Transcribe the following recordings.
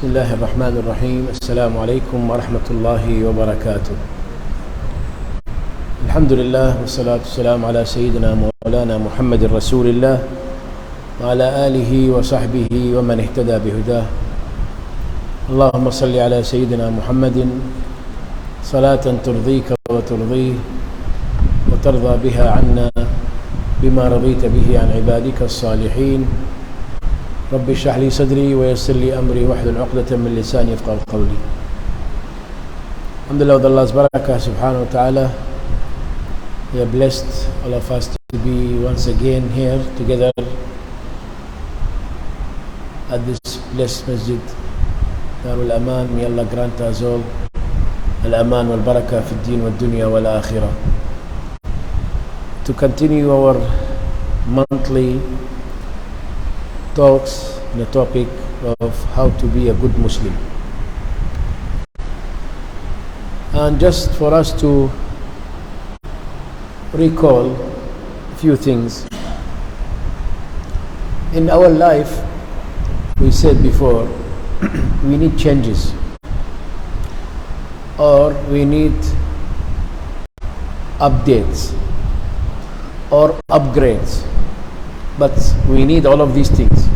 بسم الله الرحمن الرحيم. السلام عليكم ورحمة الله وبركاته. الحمد لله والصلاة والسلام على سيدنا مولانا محمد رسول الله وعلى آله وصحبه ومن اهتدى بهداه. اللهم صل على سيدنا محمد صلاة ترضيك وترضيه وترضى بها عنا بما رضيت به عن عبادك الصالحين. رب اشرح لي صدري ويسر لي أمري واحلل عقدة من لساني يفقهوا قولي. Alhamdulillah, with Allah's barakah subhanahu wa ta'ala, we are blessed, all of us, to be once again here together at this blessed Masjid Darul Aman. May Allah grant us all al-aman wal-barakah fi الدين wal-dunya wal-akhirah. To continue our monthly talks on the topic of how to be a good Muslim. And just for us to recall a few things. In our life, we said before, we need changes or we need updates or upgrades. But we need all of these things.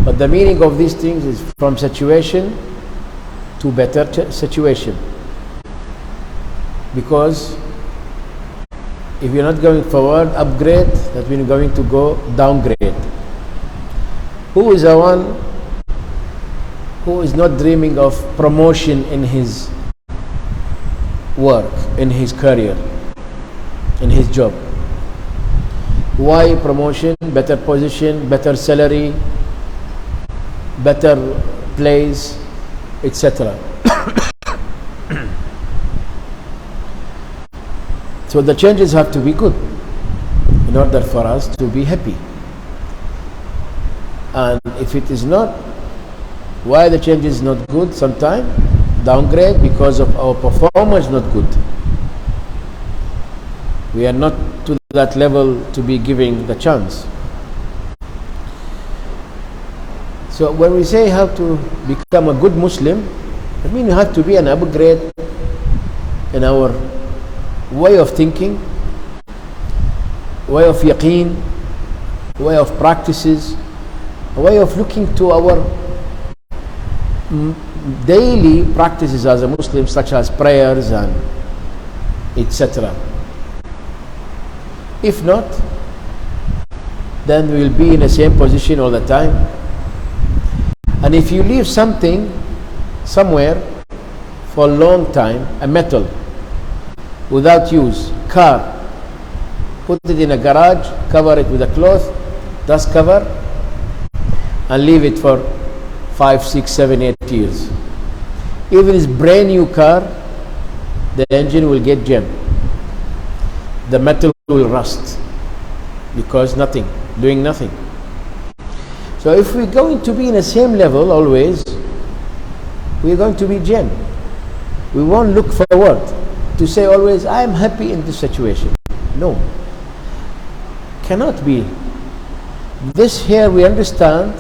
But the meaning of these things is from situation to better situation. Because if you're not going forward, upgrade, that means you're going to go downgrade. Who is the one who is not dreaming of promotion in his work, in his career, in his job? Why promotion, better position, better salary, better place, etc. So the changes have to be good in order for us to be happy. And if it is not, why the change is not good? Sometimes downgrade because of our performance not good. We are not to that level to be giving the chance. So when we say how to become a good Muslim, I mean you have to be an upgrade in our way of thinking, way of yaqeen, way of practices, a way of looking to our daily practices as a Muslim, such as prayers and etc. If not, then we will be in the same position all the time. And if you leave something somewhere for a long time, a metal, without use, car, put it in a garage, cover it with a cloth, dust cover, and leave it for 5, 6, 7, 8 years. Even this brand new car, the engine will get jammed. The metal will rust because doing nothing. So if we're going to be in the same level always, we're going to be jammed. We won't look forward to say always, I am happy in this situation. No, cannot be. This here we understand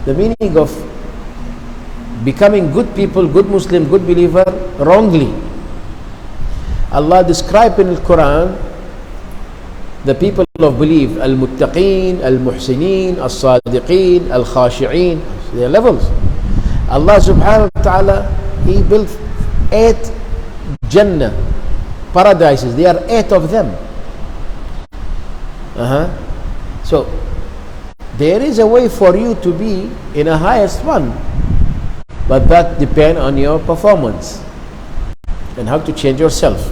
the meaning of becoming good people, good Muslim, good believer wrongly. Allah described in the Quran the people of belief, al-muttaqeen, al-muhsineen, al-sadiqeen, al-khashi'een, their levels. Allah subhanahu wa ta'ala, He built 8 Jannah, paradises. There are 8 of them. So there is a way for you to be in a highest one, but that depends on your performance and how to change yourself.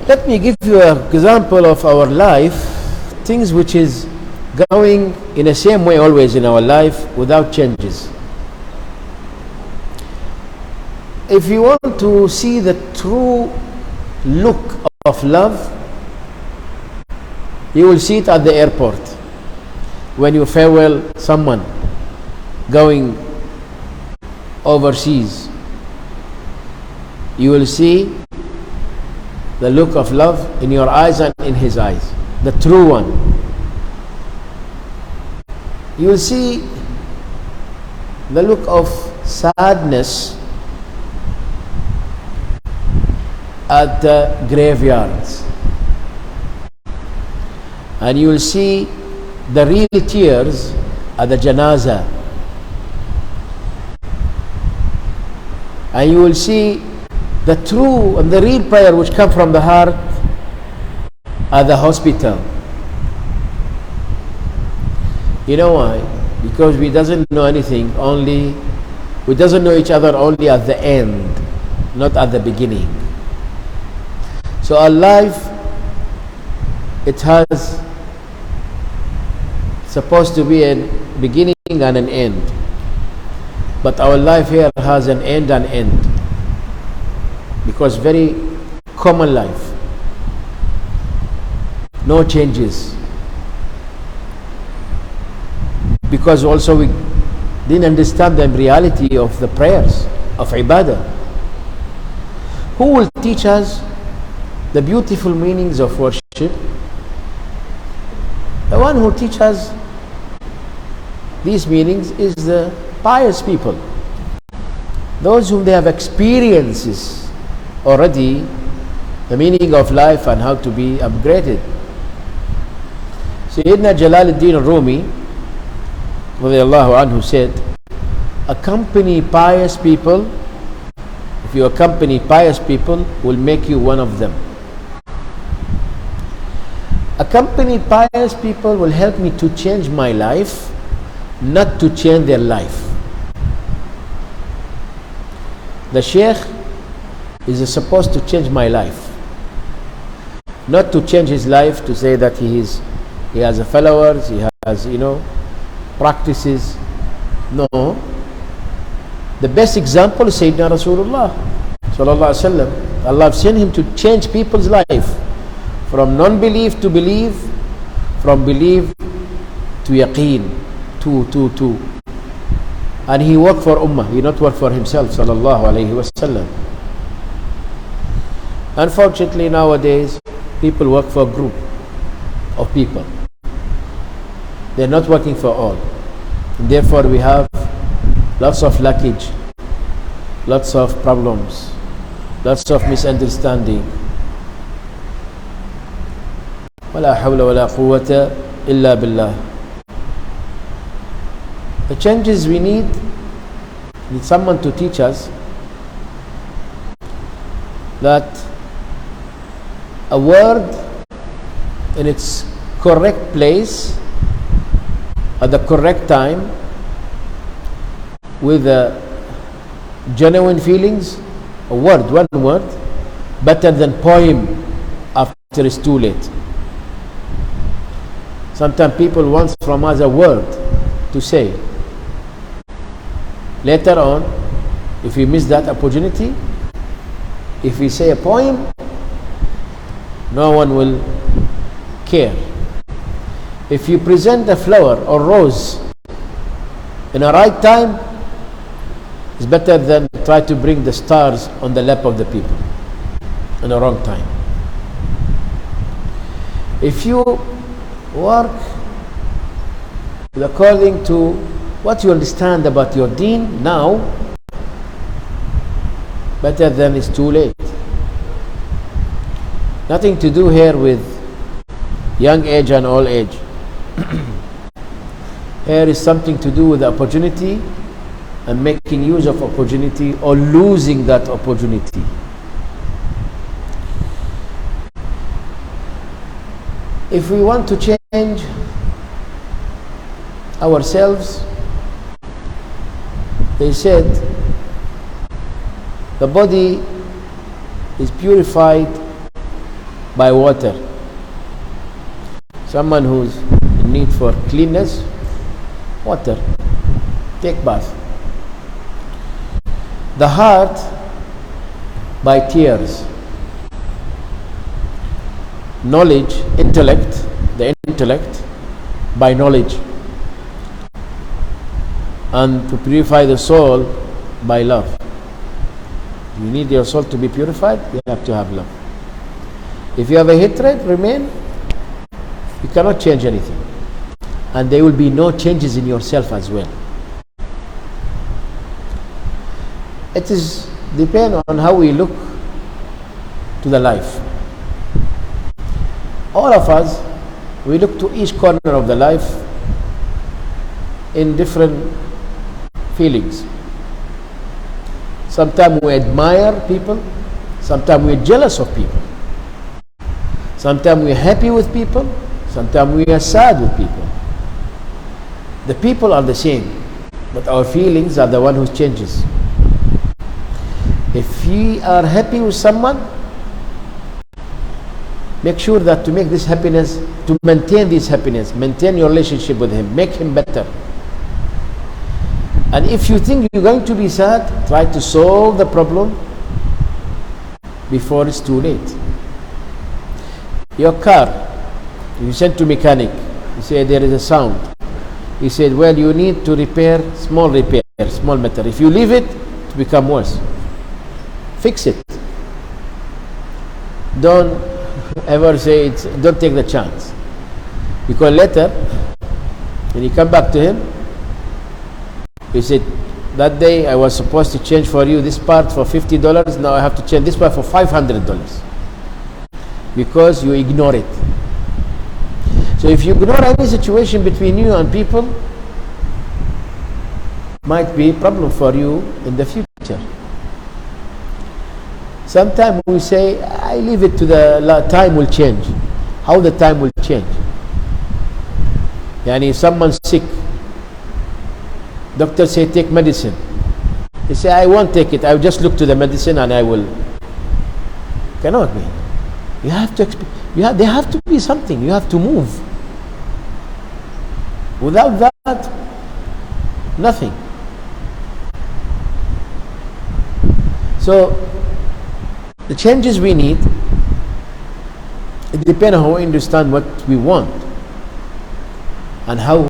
Let me give you an example of our life, things which is going in the same way always in our life without changes. If you want to see the true look of love, you will see it at the airport. When you farewell someone going overseas, you will see the look of love in your eyes and in his eyes, the true one. You will see the look of sadness at the graveyards, and you will see the real tears at the janaza, and you will see the true and the real prayer which come from the heart at the hospital. You know why? Because we doesn't know anything, we doesn't know each other only at the end, not at the beginning. So our life, it has supposed to be a beginning and an end, but our life here has an end and end, because very common life, no changes, because also we didn't understand the reality of the prayers of ibadah. Who will teach us the beautiful meanings of worship? The one who teaches us these meanings is the pious people, those whom they have experiences already, the meaning of life and how to be upgraded. Sayyidina Jalaluddin al-Rumi radiyallahu anhu said, accompany pious people. If you accompany pious people, will make you one of them. Accompany pious people will help me to change my life, not to change their life. The Sheikh is supposed to change my life, not to change his life to say that he has followers, he has, practices. No. The best example is Sayyidina Rasulullah sallallahu alaihi wasallam. Allah has sent him to change people's life from non-belief to belief, from belief to yaqeen, to. And he worked for ummah, he not work for himself sallallahu alaihi wasallam. Unfortunately nowadays people work for a group of people. They're not working for all. And therefore we have lots of luggage, lots of problems, lots of misunderstanding. ولا حول ولا قوة إلا بالله. The changes we need someone to teach us that a word in its correct place at the correct time with genuine feelings, one word, better than poem after it's too late. Sometimes people want from us a word to say. Later on, if we miss that opportunity, if we say a poem, no one will care. If you present a flower or rose in a right time, it's better than try to bring the stars on the lap of the people in a wrong time. If you work according to what you understand about your deen now, better than it's too late. Nothing to do here with young age and old age. Here is something to do with the opportunity and making use of opportunity or losing that opportunity. If we want to change ourselves, they said the body is purified by water. Someone who's in need for cleanness, water, take bath. The heart by tears. Knowledge, intellect, the intellect by knowledge. And to purify the soul by love. You need your soul to be purified, you have to have love. If you have a hatred, remain, you cannot change anything. And there will be no changes in yourself as well. It is depend on how we look to the life. All of us, we look to each corner of the life in different feelings. Sometimes we admire people, sometimes we're jealous of people, sometimes we're happy with people, sometimes we are sad with people. The people are the same, but our feelings are the one who changes. If we are happy with someone, make sure that to make this happiness, to maintain this happiness, maintain your relationship with him, make him better. And if you think you're going to be sad, try to solve the problem before it's too late. Your car, you sent to mechanic, you say there is a sound. He said, well, you need to repair, small matter. If you leave it, it become worse. Fix it. Don't ever say it's, don't take the chance. Because later, when you come back to him, he said, that day I was supposed to change for you this part for $50, now I have to change this part for $500. Because you ignore it. So if you ignore any situation between you and people, might be a problem for you in the future. Sometimes we say, I leave it to the time will change. How the time will change? Yani if someone's sick, doctor say take medicine. He say, I won't take it. I will just look to the medicine and I will. Cannot be. You have to. There have to be something. You have to move. Without that, nothing. So the changes we need, it depends on how we understand what we want and how,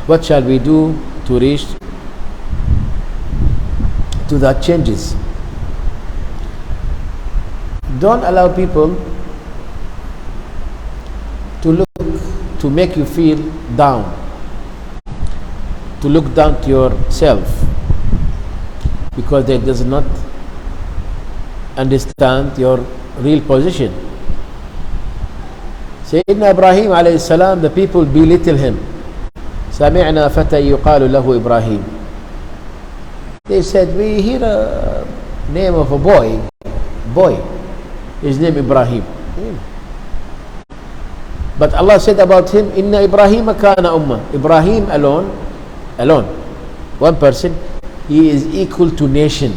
what shall we do to reach to that changes. Don't allow people to make you feel down, to look down to yourself, because they does not understand your real position. Sayyidina Ibrahim alayhi salam, the people belittle him. سمعنا فتى يقال له إبراهيم. They said, we hear a name of a boy, his name Ibrahim. But Allah said about him, Inna Ibrahim kana ummah. Ibrahim alone, one person, he is equal to nation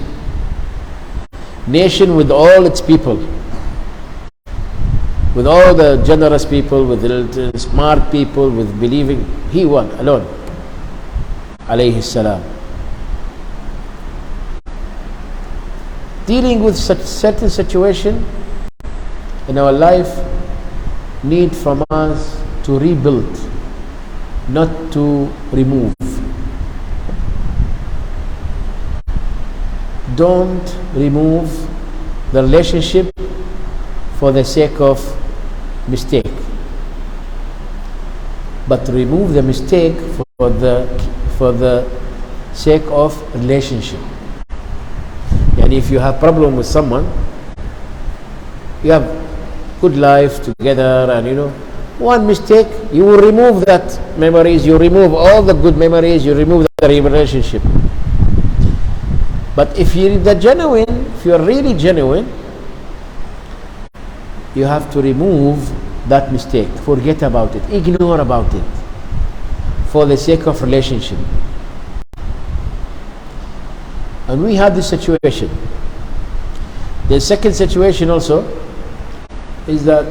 with all its people, with all the generous people, with the smart people, with believing. He one alone, alayhi salam. Dealing with such certain situation in our life need from us to rebuild, not to remove. Don't remove the relationship for the sake of mistake, but remove the mistake for the sake of relationship. And if you have problem with someone, you have good life together, and one mistake, you will remove that memories, you remove all the good memories, you remove the relationship. But if you're really genuine, you have to remove that mistake, forget about it, ignore about it, for the sake of relationship. And we have this situation. The second situation also is that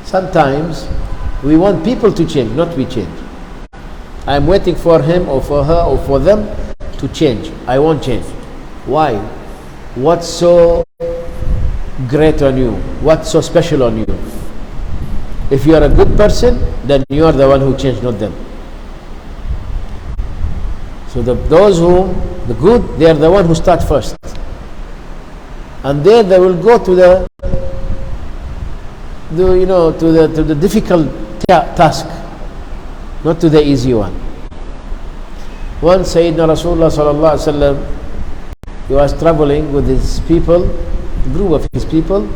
sometimes we want people to change, not we change. I'm waiting for him or for her or for them to change. I won't change. Why? What's so great on you? What's so special on you? If you are a good person, then you are the one who changed, not them. So those who the good, they are the one who start first, and then they will go to the difficult task, not to the easy one. Once Sayyidina Rasulullah sallallahu alaihi wasallam, he was traveling with his people, a group of his people,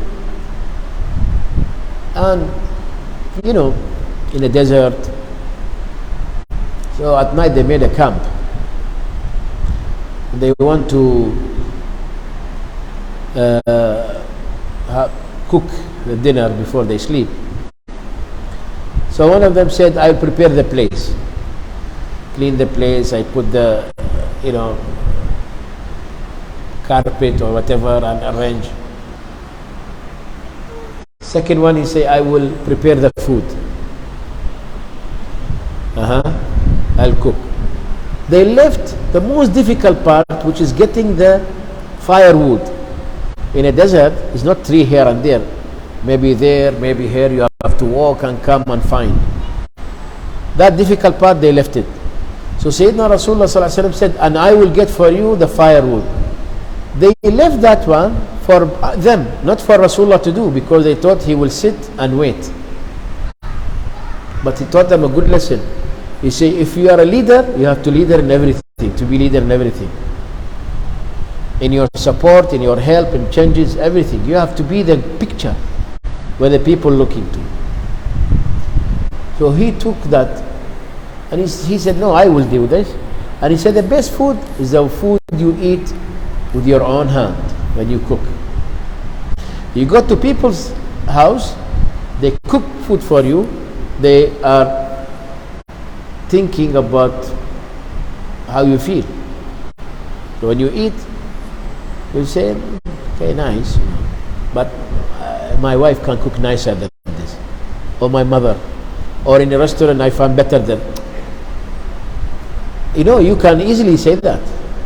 and in a desert. So at night they made a camp. They want to cook the dinner before they sleep. So one of them said, I'll prepare the place, clean the place, I put the carpet or whatever and arrange. Second one, he say, I will prepare the food. I'll cook. They left the most difficult part, which is getting the firewood. In a desert, it's not tree here and there. Maybe there, maybe here, you have to walk and come and find. That difficult part, they left it. So Sayyidina Rasulullah sallallahu alaihi wasallam said, and I will get for you the firewood. They left that one for them, not for Rasulullah to do, because they thought he will sit and wait. But he taught them a good lesson. He said, if you are a leader, you have to leader in everything, to be leader in everything. In your support, in your help, in changes, everything. You have to be the picture where the people looking to. So he took that and he said, no, I will do this. And he said, the best food is the food you eat with your own hand when you cook. You go to people's house, they cook food for you, they are thinking about how you feel. So when you eat, you say, okay, nice, but my wife can cook nicer than this, or my mother, or in a restaurant I found better than. You can easily say that.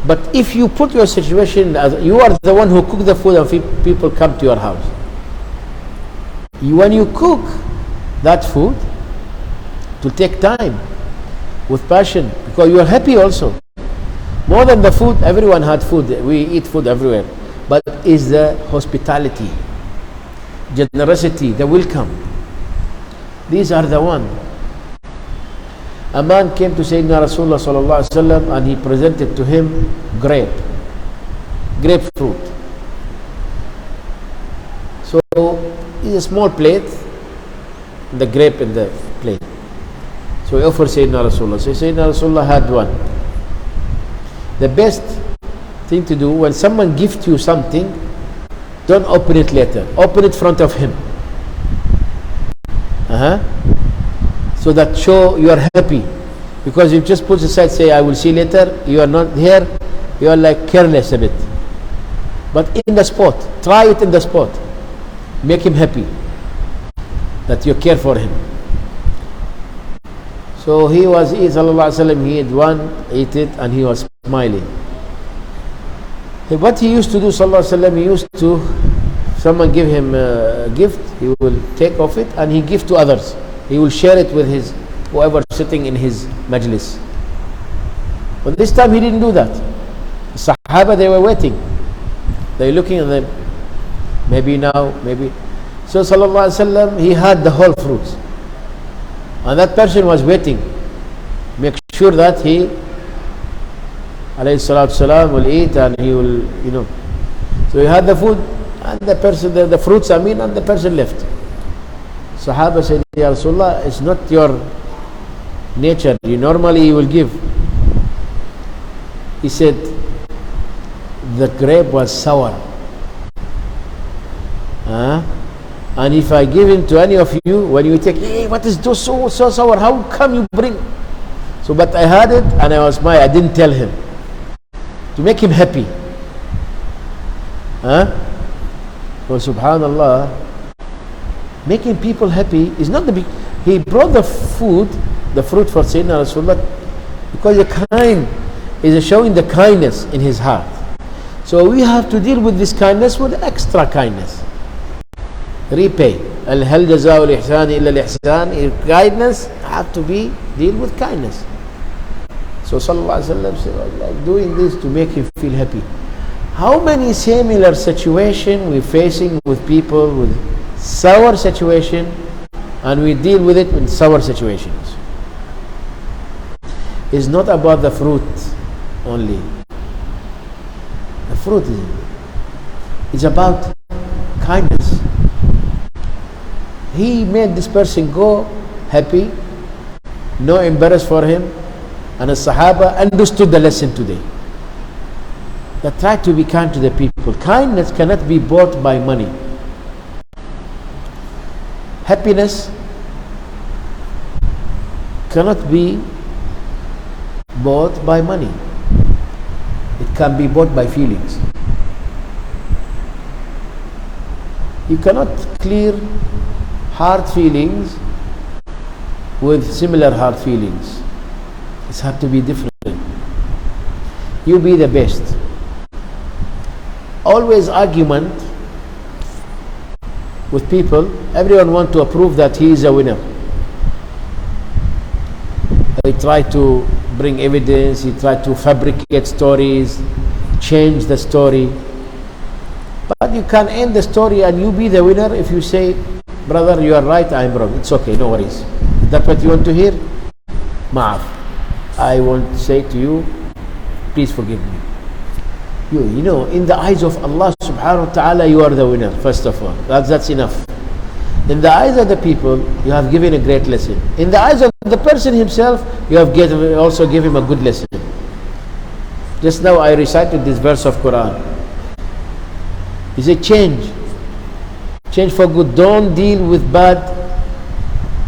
But if you put your situation as you are the one who cook the food and people come to your house, when you cook that food, to take time with passion, because you are happy also. More than the food, everyone had food. We eat food everywhere. But is the hospitality, generosity, the welcome. These are the one. A man came to Sayyidina Rasulullah sallallahu alaihi wasallam and he presented to him grapefruit. So it's a small plate, the grape in the plate. So he offered Sayyidina Rasulullah. So Sayyidina Rasulullah had one. The best thing to do, when someone gives you something, don't open it later. Open it in front of him. So that show you are happy. Because you just put aside, say, I will see later, you are not here, you are like careless a bit. But in the spot, try it in the spot. Make him happy that you care for him. So he was, sallallahu alaihi wasallam, he had one, ate it, and he was smiling. What he used to do, sallallahu alaihi wasallam, he used to, someone give him a gift, he will take off it and he give to others. He will share it with his whoever sitting in his majlis. But this time he didn't do that. The Sahaba, they were waiting. They were looking at them. Maybe now, maybe. So sallallahu alaihi wasallam, he had the whole fruits. And that person was waiting. Make sure that he, alayhi salatu salam, will eat and he will, So he had the food and the person, the fruits, and the person left. Sahaba said, Ya Rasulullah, it's not your nature. You will give. He said, the grape was sour. And if I give it to any of you, when you take, hey, what is this so sour? How come you bring? So, but I had it and I was I didn't tell him. To make him happy. So subhanallah, making people happy is not the big. He brought the food, the fruit for Sayyidina Rasulullah, because is showing the kindness in his heart. So we have to deal with this kindness with extra kindness. Repay. Al-hal jaza'u al-ihsan illa al-ihsan. Kindness have to be deal with kindness. So sallallahu alaihi wasallam said, doing this to make him feel happy. How many similar situations we're facing with people with sour situation, and we deal with it in sour situations. is not about the fruit only. The fruit is about kindness. He made this person go happy, no embarrassed for him, and the Sahaba understood the lesson today. They try to be kind to the people. Kindness cannot be bought by money. Happiness cannot be bought by money. It can be bought by feelings. You cannot clear hard feelings with similar hard feelings. It has to be different. You be the best. Always argument with people. Everyone wants to prove that he is a winner. They try to bring evidence, he try to fabricate stories, change the story. But you can end the story and you be the winner if you say, brother, you are right, I am wrong. It's okay, no worries. Is that what you want to hear? Ma'af. I want to say to you, please forgive me. You know, in the eyes of Allah subhanahu wa ta'ala, you are the winner, first of all. That's enough. In the eyes of the people, you have given a great lesson. In the eyes of the person himself, you have also given him a good lesson. Just now I recited this verse of Quran. He said, change for good. Don't deal with bad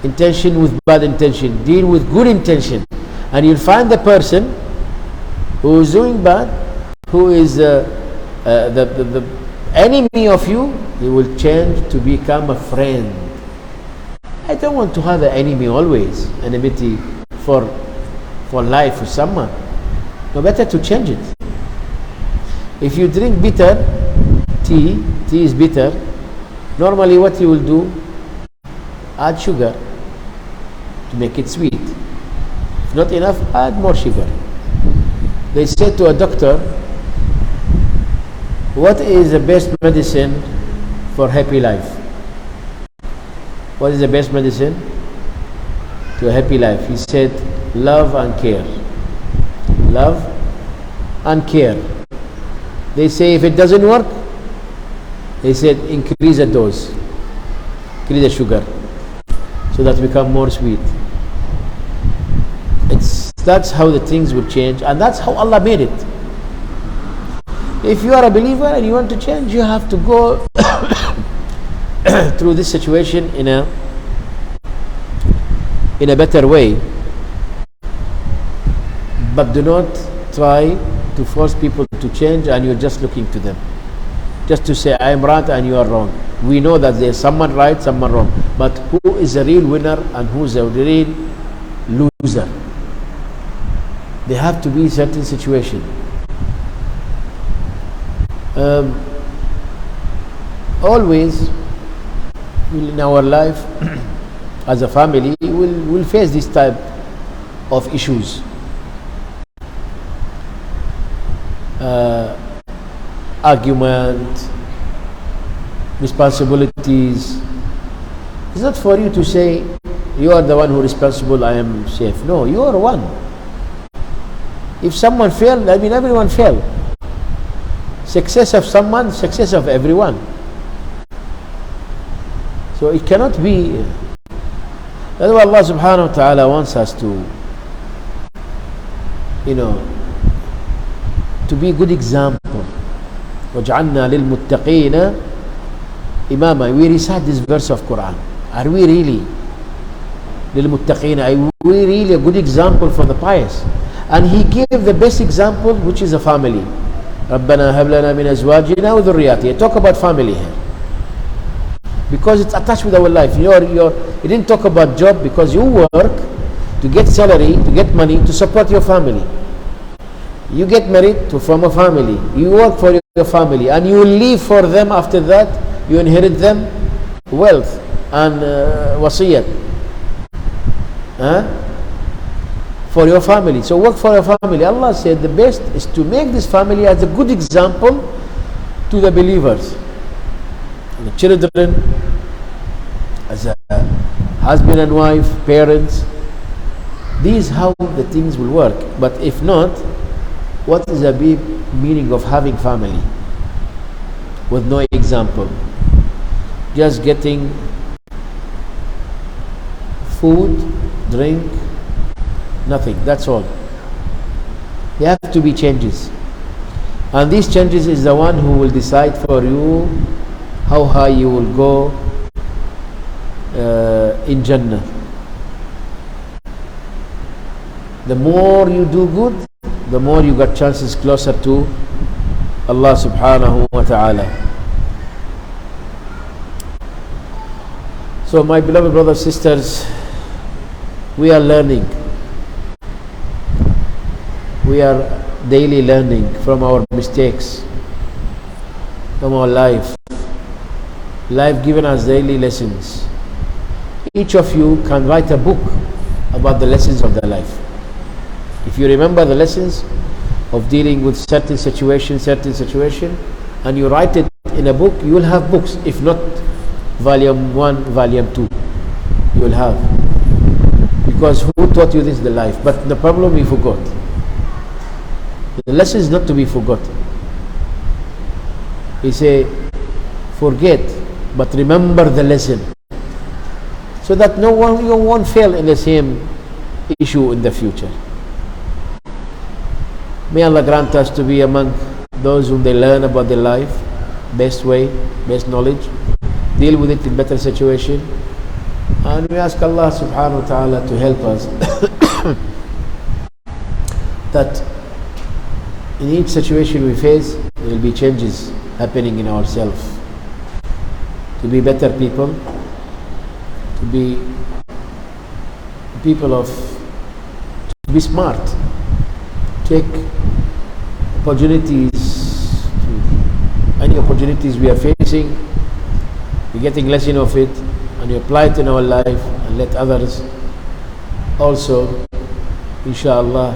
intention with bad intention. Deal with good intention. And you'll find the person who is doing bad, who is the enemy of you, he will change to become a friend. I don't want to have an enemy always, enmity for life with someone. No, better to change it. If you drink bitter tea is bitter, normally what you will do, add sugar to make it sweet. If not enough, add more sugar. They said to a doctor, what is the best medicine for happy life? What is the best medicine to a happy life? He said, love and care. Love and care. They say if it doesn't work, they said increase the dose, increase the sugar, so that it become more sweet. That's how the things will change, and that's how Allah made it. If you are a believer and you want to change, you have to go through this situation in a better way. But do not try to force people to change and you're just looking to them. Just to say, I am right and you are wrong. We know that there is someone right, someone wrong. But who is a real winner and who is a real loser? There have to be certain situation. Always in our life as a family we'll face this type of issues. Argument, responsibilities. It's not for you to say you are the one who is responsible, I am safe. No, you are one. If someone failed, I mean everyone failed. Success of someone, success of everyone. So it cannot be. That's why Allah subhanahu wa ta'ala wants us to, to be a good example. وَجْعَلْنَا لِلْمُتَّقِينَ إِمَامًا. We recite this verse of Quran. Are we really لِلْمُتَّقِينَ? Are we really a good example for the pious? And he gave the best example, which is a family. رَبَّنَا هَبْ لَنَا مِنْ أَزْوَاجِنَا وَذُرِّيَّاتِنَا. Talk about family here, because it's attached with our life. You didn't talk about job, because you work to get salary, to get money, to support your family. You get married to form a family. You work for your family, and you leave for them after that. You inherit them wealth and wasiyat for your family. So work for your family. Allah said the best is to make this family as a good example to the believers, the children, as a husband and wife, parents. This is how the things will work. But if not, what is the big meaning of having family with no example? Just getting food, drink, nothing. That's all. There have to be changes. And these changes is the one who will decide for you how high you will go in Jannah. The more you do good, the more you got chances closer to Allah subhanahu wa ta'ala. So my beloved brothers and sisters, we are learning. We are daily learning from our mistakes, from our life. Life given us daily lessons. Each of you can write a book about the lessons of their life. If you remember the lessons of dealing with certain situation, and you write it in a book, you will have books. If not volume 1, volume 2, you will have. Because who taught you this in the life? But the problem, we forgot. The lesson is not to be forgotten. He say, forget, but remember the lesson, so that you won't fail in the same issue in the future. May Allah grant us to be among those whom they learn about their life, best way, best knowledge, deal with it in better situation. And we ask Allah subhanahu wa ta'ala to help us that in each situation we face, there will be changes happening in ourselves. To be better people, to be people to be smart, take opportunities, any opportunities we are facing, we're getting lesson of it, and we apply it in our life, and let others also, inshallah,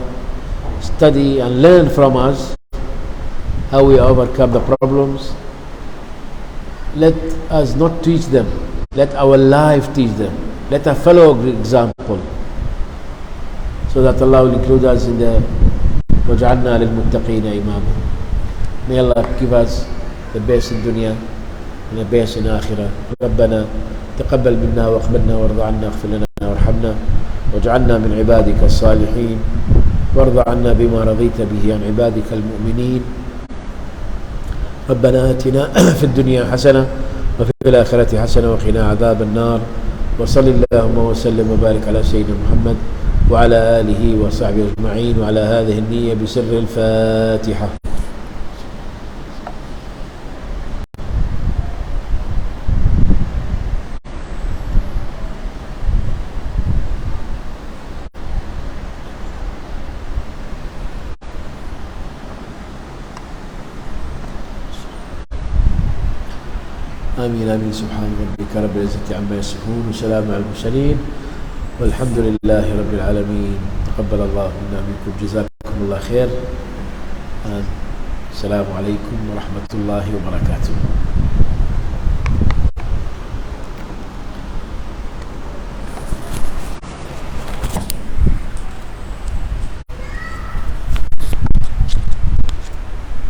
study and learn from us how we overcome the problems. Let us not teach them, let our life teach them. Let us follow example, so that Allah will include us in the وَجْعَلْنَا لِلْمُتَّقِينَ إِمَامًا. May Allah give us the best in dunya and the best in akhirah. ربنا تقبل منا واقبلنا وارض عنا اغفر لنا وارحمنا واجعلنا من عبادك الصالحين وارض عنا بما رضيت به عن عبادك المؤمنين. ربنا آتنا في الدنيا حسنة وفي الآخرة حسنة وقنا عذاب النار. وصل اللهم وسلم وبارك على سيدنا محمد وعلى آله وصحبه أجمعين. وعلى هذه النية بسر الفاتحة. آمين آمين. سبحان ربك رب العزة عما يصفون وسلام على المرسلين والحمد لله رب العالمين. تقبل الله منا منكم. جزاكم الله خير. السلام عليكم ورحمة الله وبركاته.